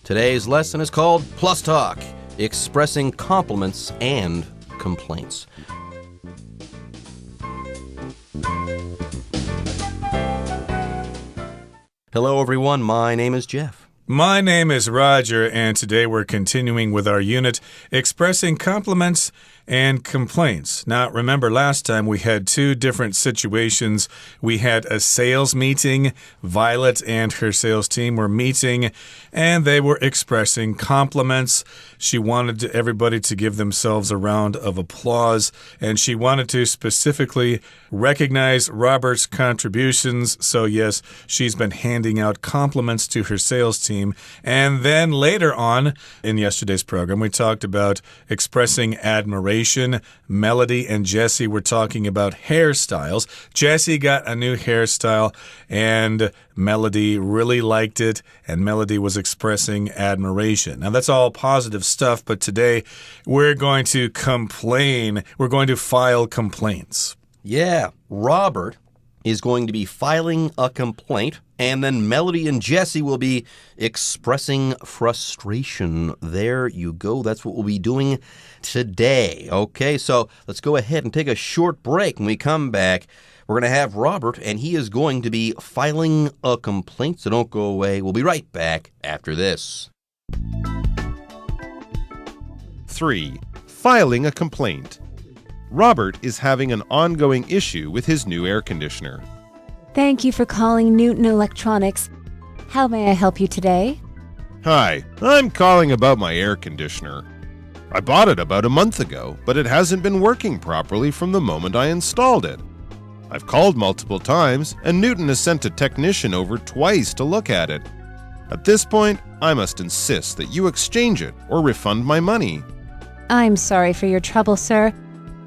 Today's lesson is called Plus Talk, Expressing Compliments and Complaints. Hello, everyone. My name is Jeff. My name is Roger, and today we're continuing with our unit, Expressing Compliments and Complaints. Now, remember last time we had two different situations. We had a sales meeting. Violet and her sales team were meeting, and they were expressing compliments. She wanted everybody to give themselves a round of applause, and she wanted to specifically recognize Robert's contributions. So, yes, she's been handing out compliments to her sales team. And then later on in yesterday's program, we talked about expressing admiration. Melody and Jesse were talking about hairstyles. Jesse got a new hairstyle, and Melody really liked it, and Melody was expressing admiration. Now, that's all positive stuff, but today we're going to complain. We're going to file complaints. Yeah, Robert is going to be filing a complaint, and then Melody and Jesse will be expressing frustration. There you go. That's what we'll be doing today. Okay, so let's go ahead and take a short break. When we come back, we're going to have Robert, and he is going to be filing a complaint, so don't go away. We'll be right back after this. 3. Filing a complaint. Robert is having an ongoing issue with his new air conditioner. Thank you for calling Newton Electronics. How may I help you today? Hi, I'm calling about my air conditioner. I bought it about a month ago, but it hasn't been working properly from the moment I installed it. I've called multiple times, and Newton has sent a technician over twice to look at it. At this point, I must insist that you exchange it or refund my money. I'm sorry for your trouble, sir.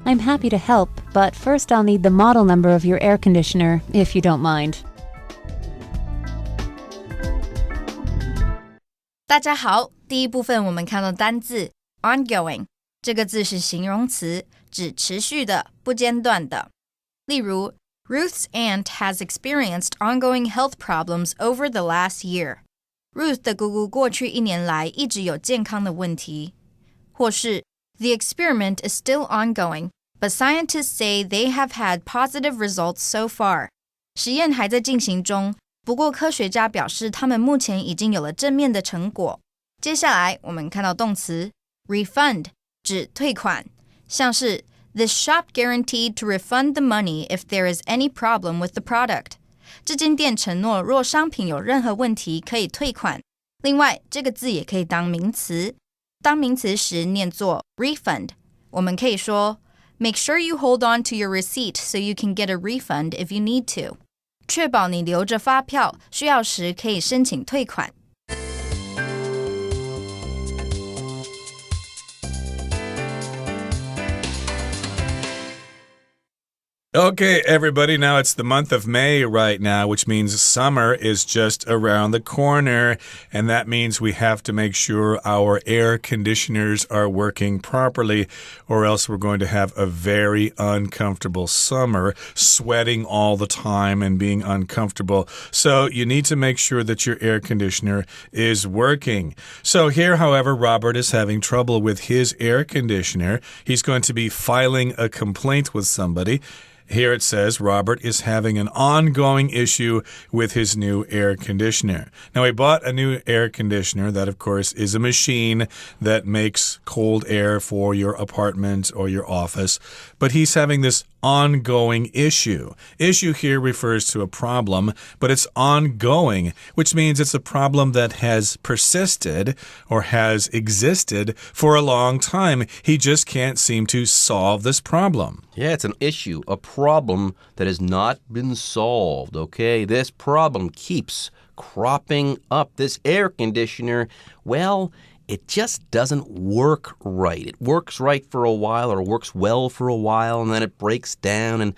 I'm happy to help, but first I'll need the model number of your air conditioner, if you don't mind. 大家好，第一部分我们看到单字 ongoing， 这个字是形容词，指持续的、不间断的。例如 Ruth's aunt has experienced ongoing health problems over the last year. Ruth 的姑姑过去1年来一直有健康的问题。或是The experiment is still ongoing, but scientists say they have had positive results so far. 实验还在进行中，不过科学家表示他们目前已经有了正面的成果。接下来我们看到动词 refund 指退款，像是 This shop guaranteed to refund the money if there is any problem with the product. 这间店承诺若商品有任何问题可以退款。另外，这个字也可以当名词。当名词时念作 refund， 我们可以说 Make sure you hold on to your receipt so you can get a refund if you need to. 确保你留着发票，需要时可以申请退款。Okay, everybody, now it's the month of May right now, which means summer is just around the corner, and that means we have to make sure our air conditioners are working properly, or else we're going to have a very uncomfortable summer, sweating all the time and being uncomfortable. So you need to make sure that your air conditioner is working. So here, however, Robert is having trouble with his air conditioner. He's going to be filing a complaint with somebody. Here it says Robert is having an ongoing issue with his new air conditioner. Now, he bought a new air conditioner. That, of course, is a machine that makes cold air for your apartment or your office. But he's having this ongoing issue. Issue here refers to a problem, but it's ongoing, which means it's a problem that has persisted or has existed for a long time. He just can't seem to solve this problem. Yeah, it's an issue, a problem that has not been solved, okay? This problem keeps cropping up. This air conditioner, well, it just doesn't work right. It works right for a while or works well for a while, and then it breaks down and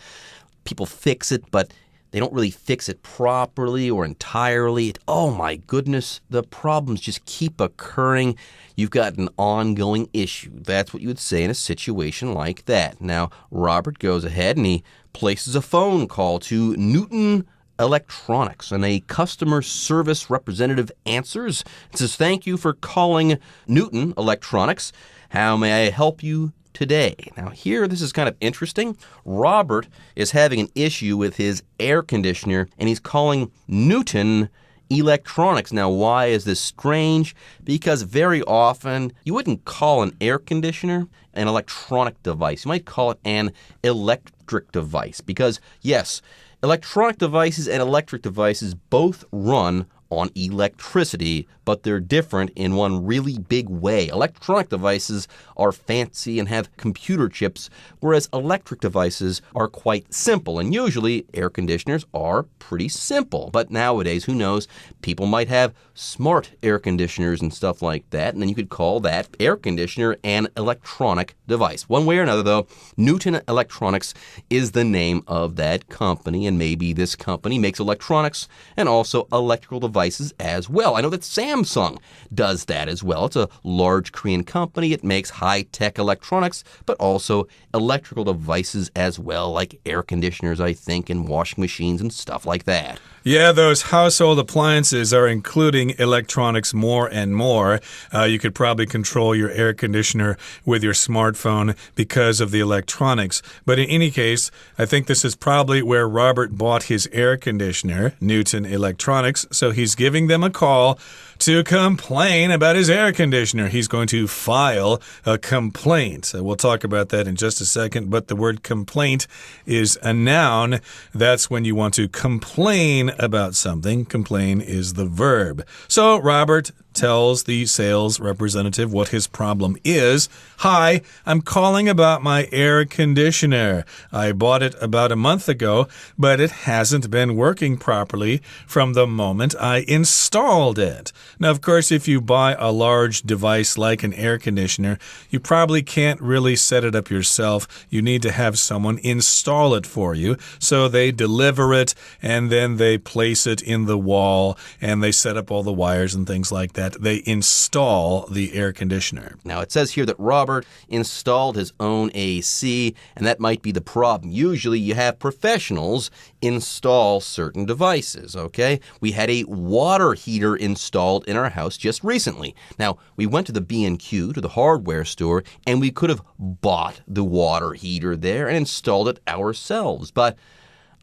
people fix it, but they don't really fix it properly or entirely. Oh my goodness, the problems just keep occurring. You've got an ongoing issue. That's what you would say in a situation like that. Now, Robert goes ahead and he places a phone call to Newton electronics. And a customer service representative answers. It says, "Thank you for calling Newton Electronics. How may I help you today?" Now here, this is kind of interesting. Robert is having an issue with his air conditioner, and he's calling Newton Electronics. Now, why is this strange? Because very often you wouldn't call an air conditioner an electronic device. You might call it an electric device because, yes, electronic devices and electric devices both run on electricity, but they're different in one really big way. Electronic devices are fancy and have computer chips, whereas electric devices are quite simple. And usually air conditioners are pretty simple. But nowadays, who knows, people might have smart air conditioners and stuff like that, and then you could call that air conditioner an electronic device. One way or another, though, Newton Electronics is the name of that company, and maybe this company makes electronics and also electrical devices as well. I know that Samsung does that as well. It's a large Korean company. It makes high-tech electronics, but also electrical devices as well, like air conditioners, I think, and washing machines and stuff like that. Yeah, those household appliances are including electronics more and more. You could probably control your air conditioner with your smartphone because of the electronics. But in any case, I think this is probably where Robert bought his air conditioner, Newton Electronics. So he's giving them a call to complain about his air conditioner. He's going to file a complaint. We'll talk about that in just a second, but the word complaint is a noun. That's when you want to complain about something. Complain is the verb. So Robert tells the sales representative what his problem is. "Hi, I'm calling about my air conditioner. I bought it about a month ago, but it hasn't been working properly from the moment I installed it." Now, of course, if you buy a large device like an air conditioner, you probably can't really set it up yourself. You need to have someone install it for you. So they deliver it, and then they place it in the wall, and they set up all the wires and things like that. They install the air conditioner. Now, it says here that Robert installed his own AC, and that might be the problem. Usually, you have professionals install certain devices, okay? We had a water heater installed in our house just recently. Now, we went to the B&Q, to the hardware store, and we could have bought the water heater there and installed it ourselves, but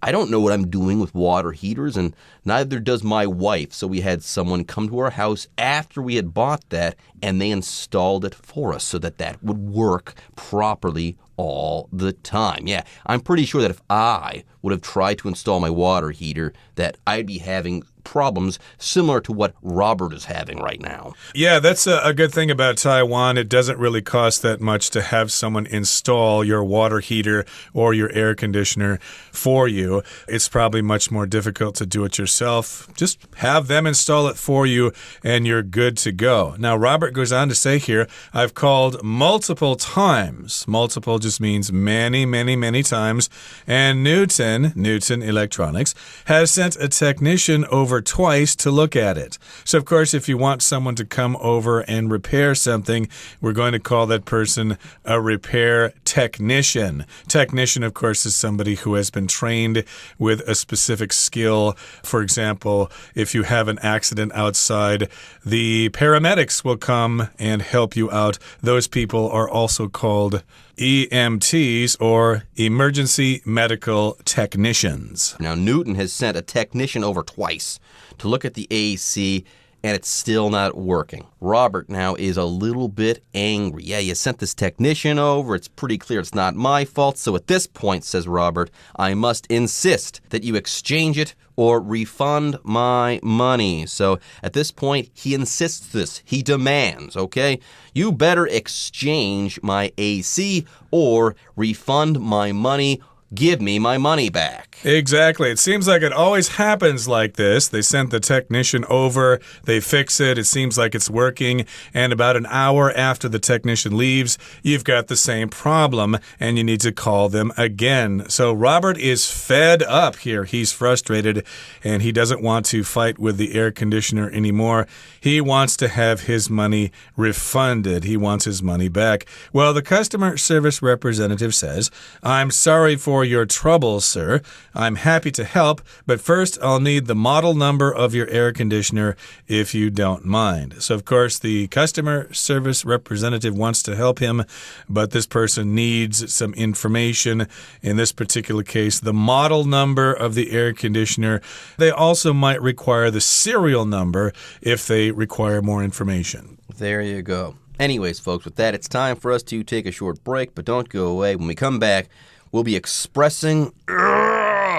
I don't know what I'm doing with water heaters, and neither does my wife. So we had someone come to our house after we had bought that, and they installed it for us so that that would work properly all the time. Yeah, I'm pretty sure that if I would have tried to install my water heater, that I'd be having problems similar to what Robert is having right now. Yeah, that's a good thing about Taiwan. It doesn't really cost that much to have someone install your water heater or your air conditioner for you. It's probably much more difficult to do it yourself. Just have them install it for you and you're good to go. Now, Robert goes on to say here, I've called multiple times. Multiple just means many, many, many times. And Newton Electronics, has sent a technician over twice to look at it. So, of course, if you want someone to come over and repair something, we're going to call that person a repair technician. Technician, of course, is somebody who has been trained with a specific skill. For example, if you have an accident outside, the paramedics will come and help you out. Those people are also called EMTs, or emergency medical technicians. Now, Newton has sent a technician over twice to look at the AC, and it's still not working. Robert now is a little bit angry. Yeah, you sent this technician over. It's pretty clear it's not my fault. So at this point, says Robert, I must insist that you exchange it or refund my money. So at this point, he insists this. He demands, okay? You better exchange my AC or refund my money. Give me my money back. Exactly. It seems like it always happens like this. They sent the technician over, they fix it, it seems like it's working, and about an hour after the technician leaves, you've got the same problem, and you need to call them again. So Robert is fed up here. He's frustrated, and he doesn't want to fight with the air conditioner anymore. He wants to have his money refunded. He wants his money back. Well, the customer service representative says, I'm sorry for for your trouble, sir. I'm happy to help, but first I'll need the model number of your air conditioner if you don't mind. So, of course, the customer service representative wants to help him, but this person needs some information. In this particular case, the model number of the air conditioner. They also might require the serial number if they require more information. There you go. Anyways, folks, with that, it's time for us to take a short break, but don't go away. When we come back, we'll be expressing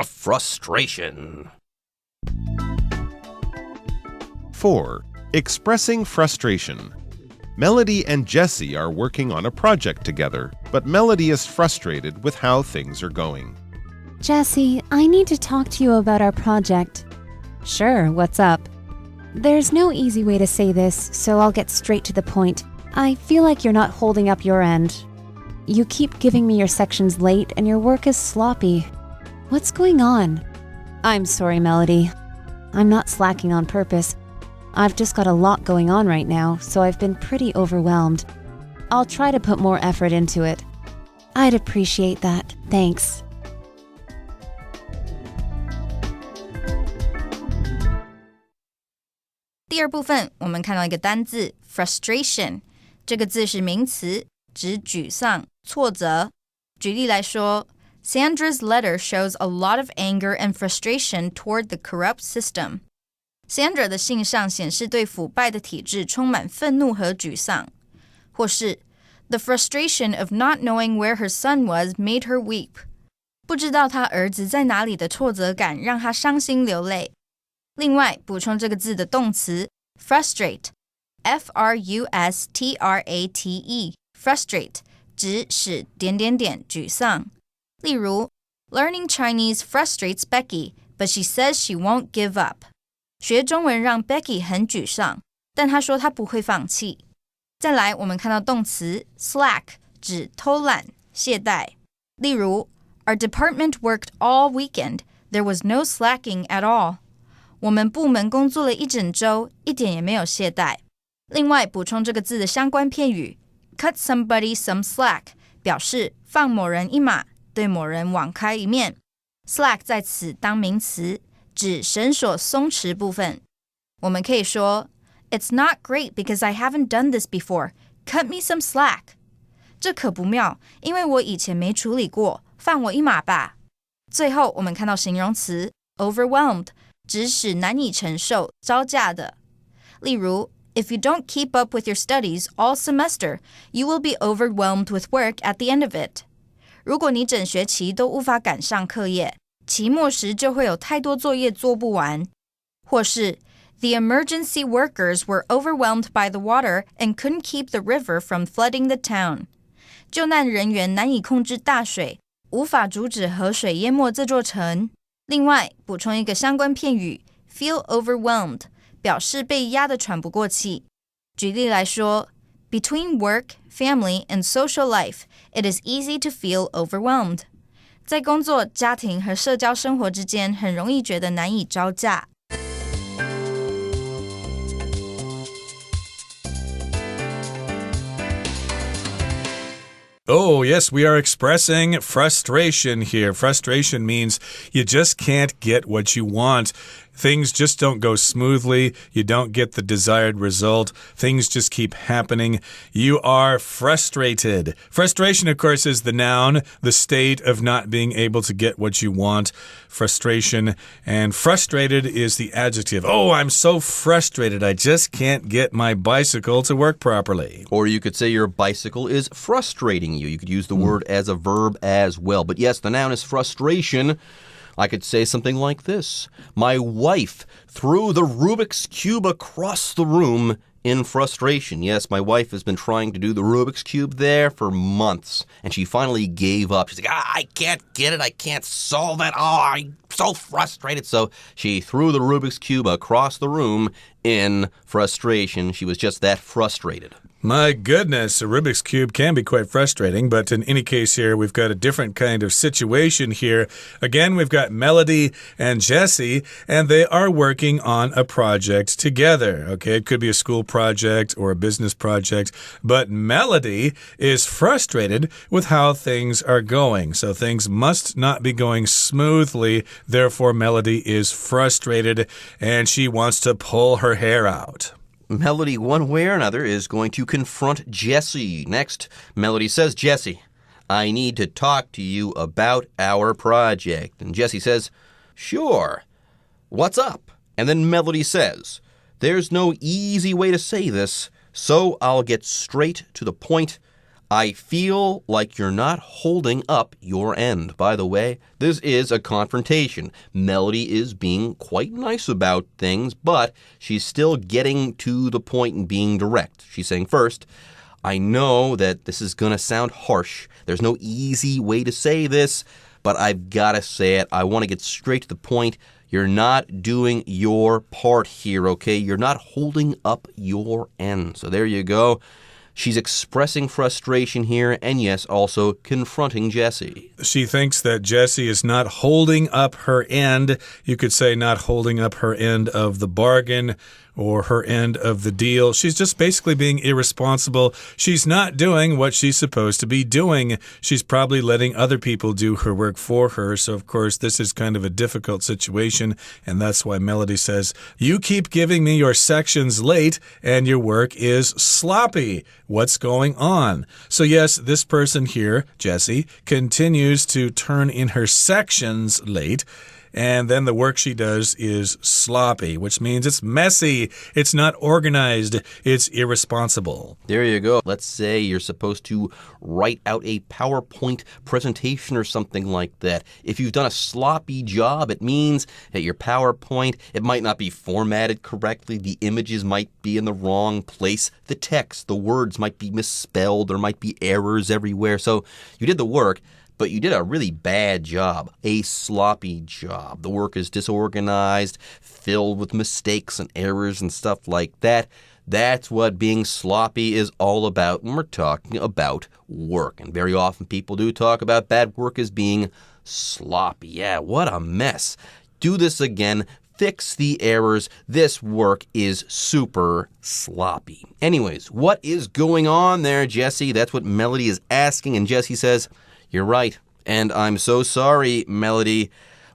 frustration. 4. Expressing frustration. Melody and Jessie are working on a project together, but Melody is frustrated with how things are going. Jessie, I need to talk to you about our project. Sure, what's up? There's no easy way to say this, so I'll get straight to the point. I feel like you're not holding up your end. You keep giving me your sections late and your work is sloppy. What's going on? I'm sorry, Melody. I'm not slacking on purpose. I've just got a lot going on right now, so I've been pretty overwhelmed. I'll try to put more effort into it. I'd appreciate that. Thanks. 第二部分，我们看到一个单字 frustration， 这个字是名词，指沮丧、挫折。举例来说 Sandra's letter shows a lot of anger and frustration toward the corrupt system. Sandra 的信上显示对腐败的体制充满愤怒和沮丧。或是 The frustration of not knowing where her son was made her weep. 不知道他儿子在哪里的挫折感让他伤心流泪。另外，补充这个字的动词 frustrate, F-R-U-S-T-R-A-T-E, frustrate, 指使……沮丧。例如 Learning Chinese frustrates Becky, but she says she won't give up. 学中文让 Becky 很沮丧，但她说她不会放弃。再来，我们看到动词 slack, 指偷懒、懈怠。例如 Our department worked all weekend. There was no slacking at all. 我们部门工作了一整周，一点也没有懈怠。另外，补充这个字的相关片语 cut somebody some slack 表示放某人一马，对某人网开一面。slack 在此当名词，指绳索松弛部分。我们可以说 It's not great because I haven't done this before. Cut me some slack. 这可不妙，因为我以前没处理过，放我一马吧。最后，我们看到形容词 overwhelmed指使难以承受、招架的。例如 If you don't keep up with your studies all semester, you will be overwhelmed with work at the end of it. 如果你整学期都无法赶上课业，期末时就会有太多作业做不完。或是 The emergency workers were overwhelmed by the water and couldn't keep the river from flooding the town. 救难人员难以控制大水，无法阻止河水淹没这座城。另外，补充一个相关片语 feel overwhelmed 表示被压得喘不过气。举例来说 Between work, family, and social life, it is easy to feel overwhelmed. 在工作、家庭和社交生活之间，很容易觉得难以招架。Oh, yes, we are expressing frustration here. Frustration means you just can't get what you want. Things just don't go smoothly. You don't get the desired result. Things just keep happening. You are frustrated. Frustration, of course, is the noun, the state of not being able to get what you want. Frustration. And frustrated is the adjective. Oh, I'm so frustrated. I just can't get my bicycle to work properly. Or you could say your bicycle is frustrating you. You could use the word as a verb as well. But yes, the noun is frustration. I could say something like this. My wife threw the Rubik's Cube across the room in frustration. Yes, my wife has been trying to do the Rubik's Cube there for months, and she finally gave up. She's like, I can't get it. I can't solve it. Oh, I'm so frustrated. So she threw the Rubik's Cube across the room in frustration. She was just that frustrated. My goodness, a Rubik's Cube can be quite frustrating, but in any case here, we've got a different kind of situation here. Again, we've got Melody and Jessie, and they are working on a project together. Okay, it could be a school project or a business project, but Melody is frustrated with how things are going. So things must not be going smoothly. Therefore, Melody is frustrated, and she wants to pull her hair out. Melody, one way or another, is going to confront Jessie. Next, Melody says, Jessie, I need to talk to you about our project. And Jessie says, sure. What's up? And then Melody says, there's no easy way to say this, so I'll get straight to the point. I feel like you're not holding up your end. By the way, this is a confrontation. Melody is being quite nice about things, but she's still getting to the point and being direct. She's saying, first, I know that this is going to sound harsh. There's no easy way to say this, but I've got to say it. I want to get straight to the point. You're not doing your part here, okay? You're not holding up your end. So there you go. She's expressing frustration here and, yes, also confronting Jessie. She thinks that Jessie is not holding up her end. You could say not holding up her end of the bargain or her end of the deal. She's just basically being irresponsible. She's not doing what she's supposed to be doing. She's probably letting other people do her work for her. So, of course, this is kind of a difficult situation, and that's why Melody says, you keep giving me your sections late, and your work is sloppy. What's going on? So, yes, this person here, Jessie, continues to turn in her sections late. And then the work she does is sloppy, which means it's messy, it's not organized, it's irresponsible. There you go. Let's say you're supposed to write out a PowerPoint presentation or something like that. If you've done a sloppy job, it means that your PowerPoint, it might not be formatted correctly. The images might be in the wrong place. The text, the words might be misspelled. There might be errors everywhere. So you did the work, but you did a really bad job, a sloppy job. The work is disorganized, filled with mistakes and errors and stuff like that. That's what being sloppy is all about when we're talking about work. And very often people do talk about bad work as being sloppy. Yeah, what a mess. Do this again. Fix the errors. This work is super sloppy. Anyways, what is going on there, Jessie? That's what Melody is asking. And Jessie says, you're right, and I'm so sorry, Melody,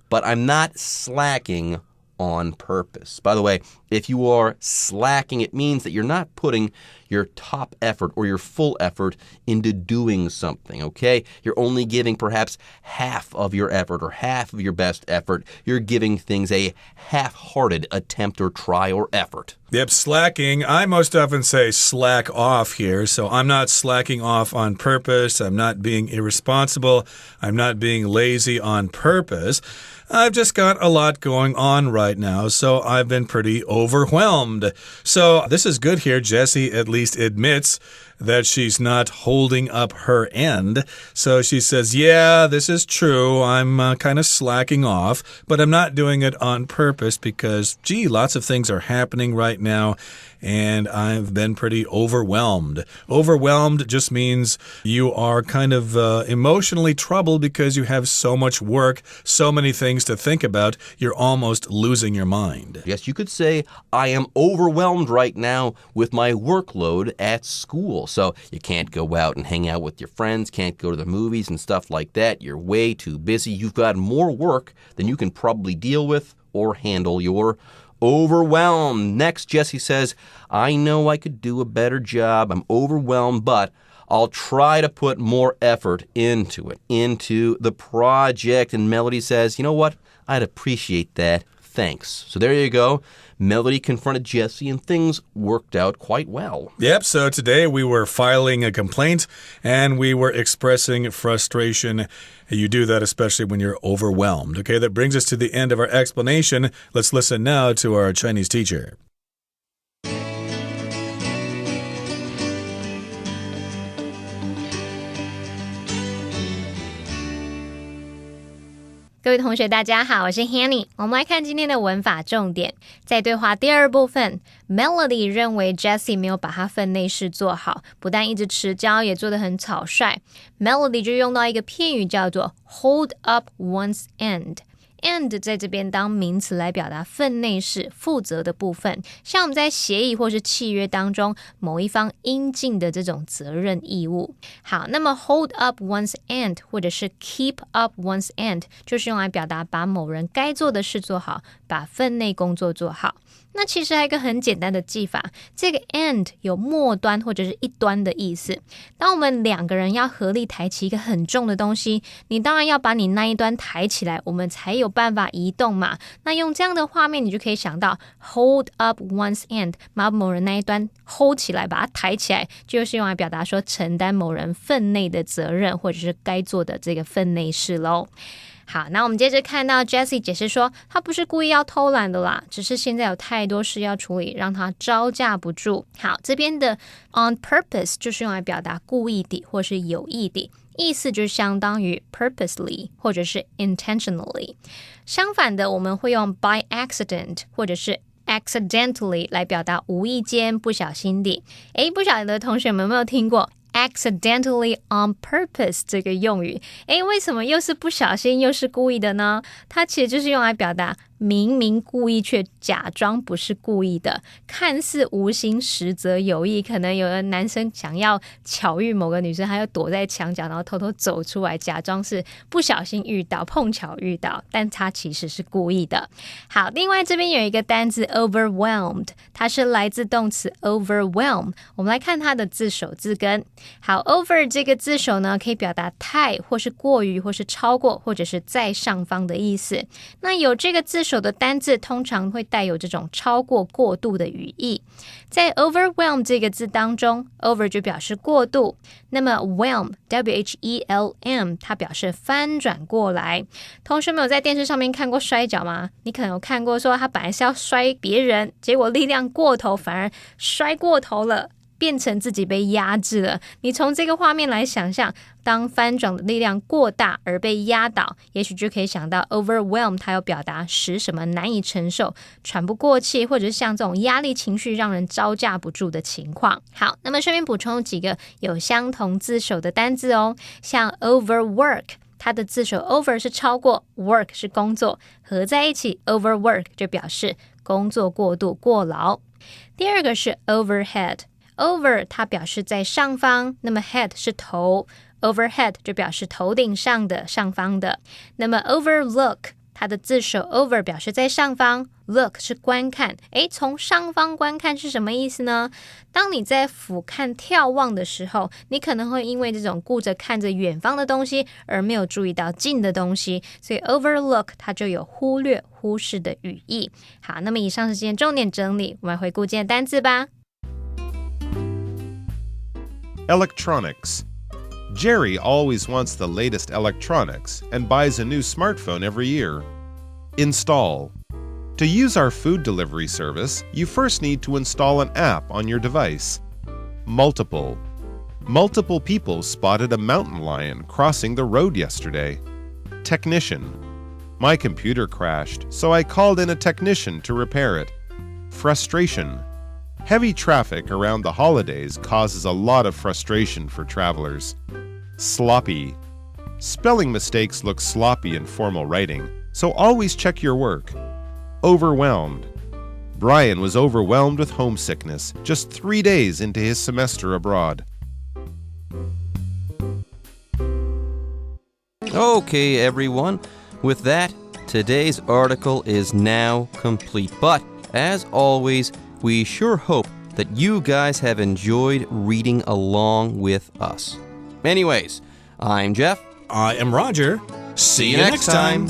but I'm not slacking on purpose. By the way, if you are slacking, it means that you're not putting your top effort or your full effort into doing something, okay? You're only giving perhaps half of your effort or half of your best effort. You're giving things a half-hearted attempt or try or effort. Yep, slacking. I most often say slack off here, so I'm not slacking off on purpose. I'm not being irresponsible. I'm not being lazy on purpose. I've just got a lot going on right now, so I've been pretty overwhelmed. So this is good here. Jessie at least admits that she's not holding up her end. So she says, yeah, this is true. I'm kind of slacking off, but I'm not doing it on purpose because, gee, lots of things are happening right now, and I've been pretty overwhelmed. Overwhelmed just means you are kind of emotionally troubled because you have so much work, so many things to think about, you're almost losing your mind. Yes, you could say, I am overwhelmed right now with my workload at school. So you can't go out and hang out with your friends, can't go to the movies and stuff like that. You're way too busy. You've got more work than you can probably deal with or handle. You're overwhelmed. Next, Jessie says, I know I could do a better job. I'm overwhelmed, but I'll try to put more effort into it, into the project. And Melody says, you know what? I'd appreciate that. Thanks. So there you go. Melody confronted Jessie, and things worked out quite well. Yep, so today we were filing a complaint, and we were expressing frustration. You do that especially when you're overwhelmed. Okay, that brings us to the end of our explanation. Let's listen now to our Chinese teacher. 各位同学大家好，我是 Hanny。 我们来看今天的文法重点。在对话第二部分， Melody 认为 Jessie 没有把她分内事做好，不但一直迟交，也做得很草率。 Melody 就用到一个片语叫做 hold up one's end。And 在这边当名词来表达分内事、负责的部分，像我们在协议或是契约当中某一方应尽的这种责任义务。好，那么 hold up one's end 或者是 keep up one's end 就是用来表达把某人该做的事做好，把分内工作做好。那其实还有一个很简单的记法，这个 end 有末端或者是一端的意思。当我们两个人要合力抬起一个很重的东西，你当然要把你那一端抬起来，我们才有办法移动嘛。那用这样的画面，你就可以想到 hold up one's end， 把某人那一端 hold 起来，把它抬起来，就是用来表达说承担某人分内的责任，或者是该做的这个分内事咯。好，那我们接着看到 Jessie 解释说，她不是故意要偷懒的啦，只是现在有太多事要处理，让她招架不住。好，这边的 on purpose 就是用来表达故意的或是有意的，意思就相当于 purposely 或者是 intentionally。 相反的，我们会用 by accident 或者是accidentally 来表达无意间、不小心的。不晓得同学们有没有听过accidentally on purpose 这个用语？为什么又是不小心又是故意的呢？它其实就是用来表达明明故意却假装不是故意的，看似无心实则有意。可能有的男生想要巧遇某个女生，他就躲在墙角，然后偷偷走出来，假装是不小心遇到，碰巧遇到，但他其实是故意的。好，另外这边有一个单字 overwhelmed， 它是来自动词 overwhelm。 我们来看它的字首字根。好， over 这个字首呢，可以表达太或是过于或是超过或者是在上方的意思。那有这个字首的单字通常会带有这种超过、过度的语义。在 overwhelm 这个字当中， over 就表示过度，那么 whelm W-H-E-L-M 它表示翻转过来。同学们有在电视上面看过摔跤吗？你可能有看过说他本来是要摔别人，结果力量过头，反而摔过头了，变成自己被压制了。你从这个画面来想象，当翻转的力量过大而被压倒，也许就可以想到 overwhelm 它有表达使什么难以承受、喘不过气，或者是像这种压力情绪让人招架不住的情况。好，那么顺便补充几个有相同字首的单字哦，像 overwork，它的字首 over 是超过， work 是工作，合在一起 overwork 就表示工作过度、过劳。第二个是 overhead，Over 它表示在上方，那么 head 是头， overhead 就表示头顶上的、上方的。那么 overlook 它的字首 over 表示在上方， look 是观看。从上方观看是什么意思呢？当你在俯瞰眺望的时候，你可能会因为这种顾着看着远方的东西而没有注意到近的东西，所以 overlook 它就有忽略、忽视的语义。好，那么以上是今天重点整理，我们来回顾今天的单字吧。Electronics. Jerry always wants the latest electronics and buys a new smartphone every year. Install. To use our food delivery service, you first need to install an app on your device. Multiple. Multiple people spotted a mountain lion crossing the road yesterday. Technician. My computer crashed, so I called in a technician to repair it. Frustration.Heavy traffic around the holidays causes a lot of frustration for travelers. Sloppy. Spelling mistakes look sloppy in formal writing, so always check your work. Overwhelmed. Brian was overwhelmed with homesickness just 3 days into his semester abroad. Okay, everyone. With that, today's article is now complete. But, as always, we sure hope that you guys have enjoyed reading along with us. Anyways, I'm Jeff. I am Roger. See you next time.